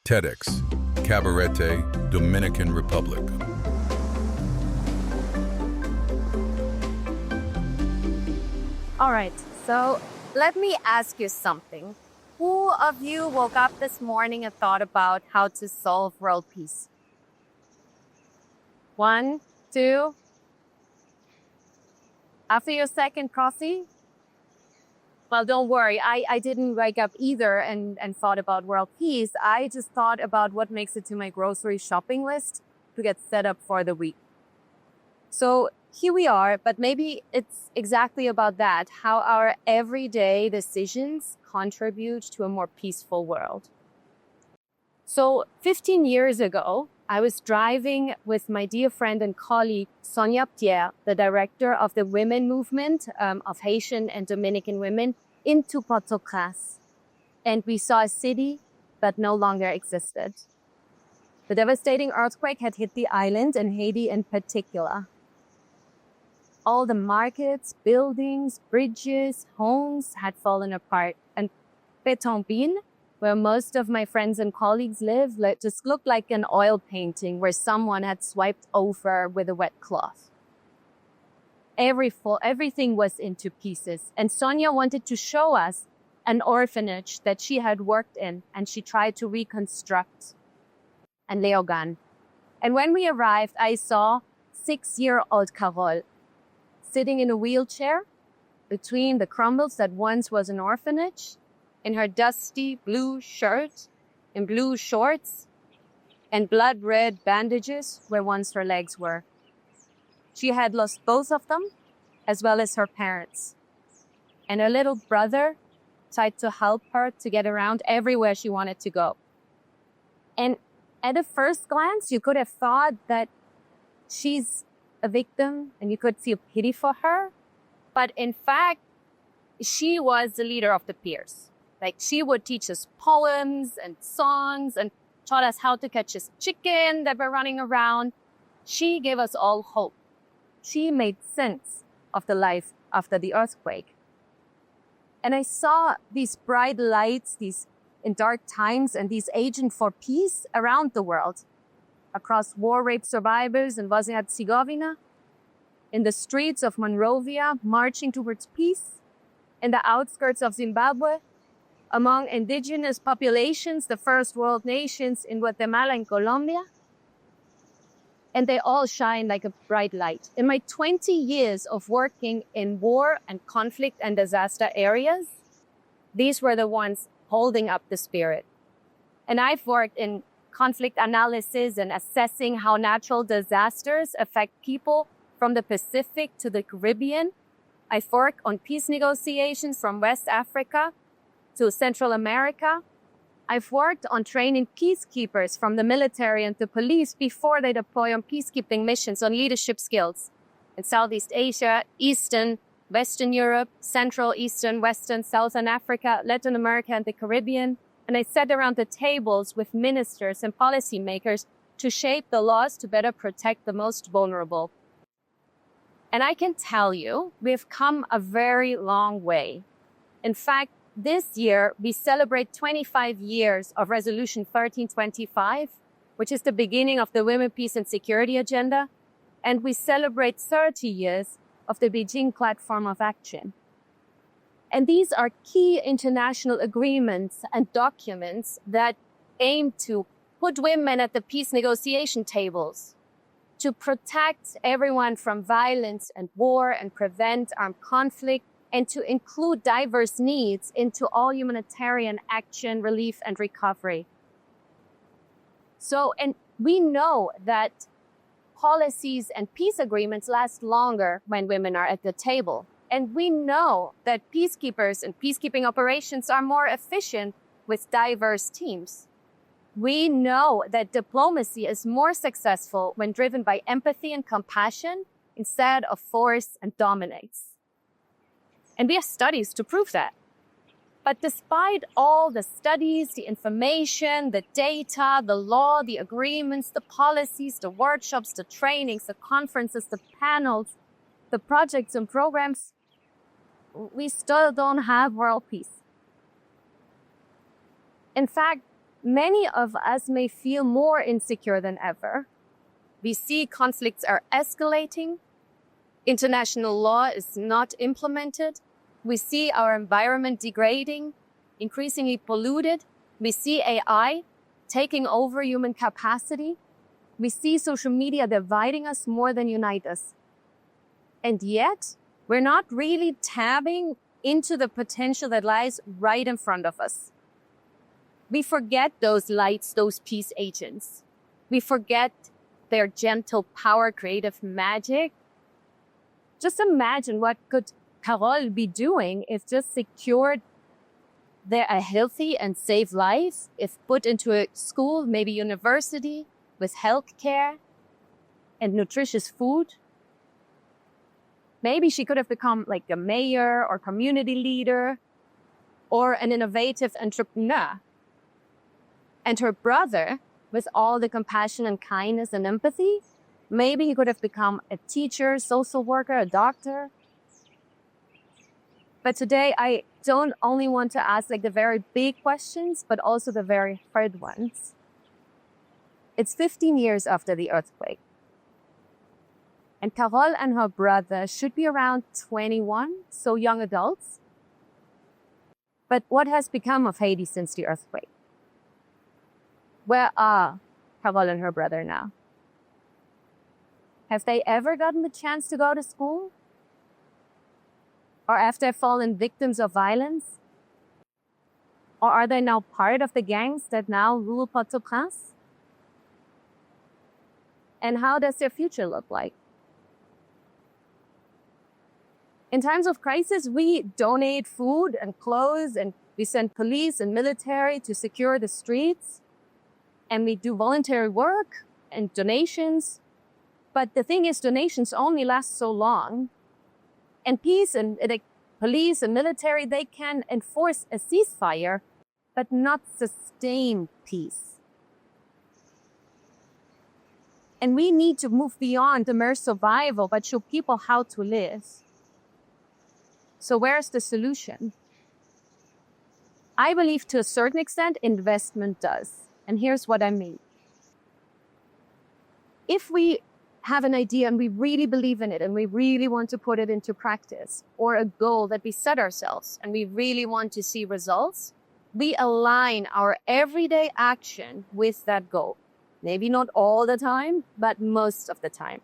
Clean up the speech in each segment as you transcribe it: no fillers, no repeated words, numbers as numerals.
TEDxCabarete, Dominican Republic. All right, so let me ask you something. Who of you woke up this morning and thought about how to solve world peace? 1, 2. After your second coffee? Well, don't worry. I didn't wake up either and thought about world peace. I just thought about what makes it to my grocery shopping list to get set up for the week. So here we are, but maybe it's exactly about that, how our everyday decisions contribute to a more peaceful world. So 15 years ago, I was driving with my dear friend and colleague, Sonia Pierre, the director of the women movement of Haitian and Dominican women, into Port-au-Prince. And we saw a city that no longer existed. The devastating earthquake had hit the island and Haiti in particular. All the markets, buildings, bridges, homes had fallen apart. And Pétionville, where most of my friends and colleagues live, just looked like an oil painting where someone had swiped over with a wet cloth. Everything was into pieces. And Sonia wanted to show us an orphanage that she had worked in, and she tried to reconstruct in Léogâne. And when we arrived, I saw 6-year-old Carole sitting in a wheelchair between the crumbles that once was an orphanage, in her dusty blue shirt and blue shorts and blood-red bandages where once her legs were. She had lost both of them, as well as her parents. And her little brother tried to help her to get around everywhere she wanted to go. And at a first glance, you could have thought that she's a victim and you could feel pity for her. But in fact, she was the leader of the peers. Like, she would teach us poems and songs and taught us how to catch this chicken that were running around. She gave us all hope. She made sense of the life after the earthquake. And I saw these bright lights, these in dark times, and these agents for peace around the world, across war rape survivors in Bosnia-Herzegovina, in the streets of Monrovia, marching towards peace, in the outskirts of Zimbabwe, among indigenous populations, the first world nations in Guatemala and Colombia. And they all shine like a bright light. In my 20 years of working in war and conflict and disaster areas, these were the ones holding up the spirit. And I've worked in conflict analysis and assessing how natural disasters affect people from the Pacific to the Caribbean. I've worked on peace negotiations from West Africa to Central America. I've worked on training peacekeepers from the military and the police before they deploy on peacekeeping missions on leadership skills in Southeast Asia, Eastern, Western Europe, Central, Eastern, Western, Southern Africa, Latin America, and the Caribbean. And I sat around the tables with ministers and policymakers to shape the laws to better protect the most vulnerable. And I can tell you, we've come a very long way. In fact, this year, we celebrate 25 years of Resolution 1325, which is the beginning of the Women, Peace and Security Agenda. And we celebrate 30 years of the Beijing Platform of Action. And these are key international agreements and documents that aim to put women at the peace negotiation tables, to protect everyone from violence and war and prevent armed conflict, and to include diverse needs into all humanitarian action, relief, and recovery. So, and we know that policies and peace agreements last longer when women are at the table. And we know that peacekeepers and peacekeeping operations are more efficient with diverse teams. We know that diplomacy is more successful when driven by empathy and compassion instead of force and dominates. And we have studies to prove that. But despite all the studies, the information, the data, the law, the agreements, the policies, the workshops, the trainings, the conferences, the panels, the projects and programs, we still don't have world peace. In fact, many of us may feel more insecure than ever. We see conflicts are escalating. International law is not implemented. We see our environment degrading, increasingly polluted. We see AI taking over human capacity. We see social media dividing us more than unite us. And yet, we're not really tapping into the potential that lies right in front of us. We forget those lights, those peace agents. We forget their gentle power, creative magic. Just imagine what could Carol be doing if just secured a healthy and safe life, if put into a school, maybe university, with health care and nutritious food. Maybe she could have become like a mayor or community leader or an innovative entrepreneur. And her brother, with all the compassion and kindness and empathy, maybe he could have become a teacher, social worker, a doctor. But today, I don't only want to ask like the very big questions, but also the very hard ones. It's 15 years after the earthquake. And Carol and her brother should be around 21, so young adults. But what has become of Haiti since the earthquake? Where are Carol and her brother now? Have they ever gotten the chance to go to school? Or have they fallen victims of violence? Or are they now part of the gangs that now rule Port-au-Prince? And how does their future look like? In times of crisis, we donate food and clothes, and we send police and military to secure the streets. And we do voluntary work and donations. But the thing is, donations only last so long. And peace and the police and military, they can enforce a ceasefire, but not sustain peace. And we need to move beyond the mere survival, but show people how to live. So where's the solution? I believe to a certain extent, investment does. And here's what I mean. If we have an idea and we really believe in it and we really want to put it into practice, or a goal that we set ourselves and we really want to see results, we align our everyday action with that goal. Maybe not all the time, but most of the time.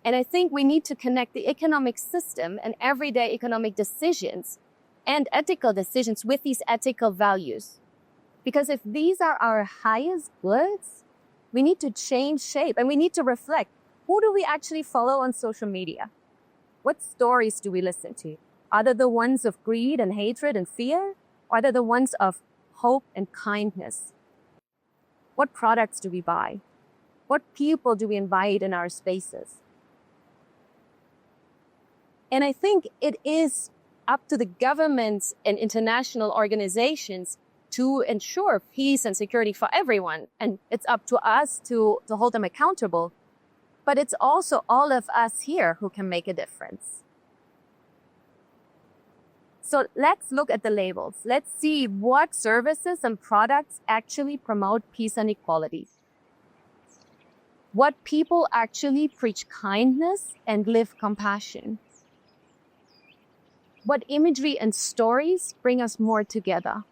And I think we need to connect the economic system and everyday economic decisions and ethical decisions with these ethical values. Because if these are our highest goods, we need to change shape and we need to reflect. Who do we actually follow on social media? What stories do we listen to? Are they the ones of greed and hatred and fear? Or are they the ones of hope and kindness? What products do we buy? What people do we invite in our spaces? And I think it is up to the governments and international organizations to ensure peace and security for everyone. And it's up to us to hold them accountable. But it's also all of us here who can make a difference. So let's look at the labels. Let's see what services and products actually promote peace and equality. What people actually preach kindness and live compassion. What imagery and stories bring us more together.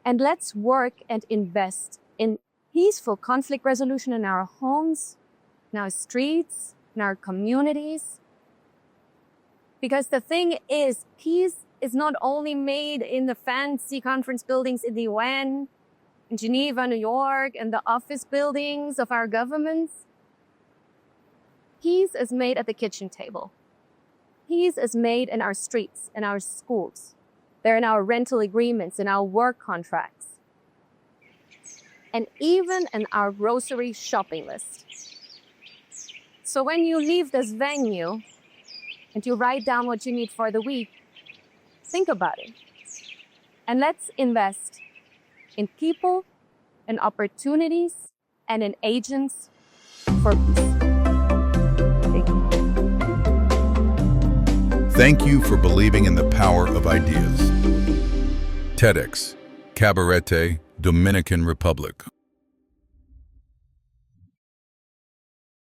And let's work and invest in peaceful conflict resolution in our homes, in our streets, in our communities. Because the thing is, peace is not only made in the fancy conference buildings in the UN, in Geneva, New York, and the office buildings of our governments. Peace is made at the kitchen table. Peace is made in our streets, in our schools. They're in our rental agreements, in our work contracts, and even in our grocery shopping list. So when you leave this venue and you write down what you need for the week, think about it. And let's invest in people, in opportunities, and in agents for peace. Thank you. Thank you for believing in the power of ideas. TEDxCabarete Dominican Republic.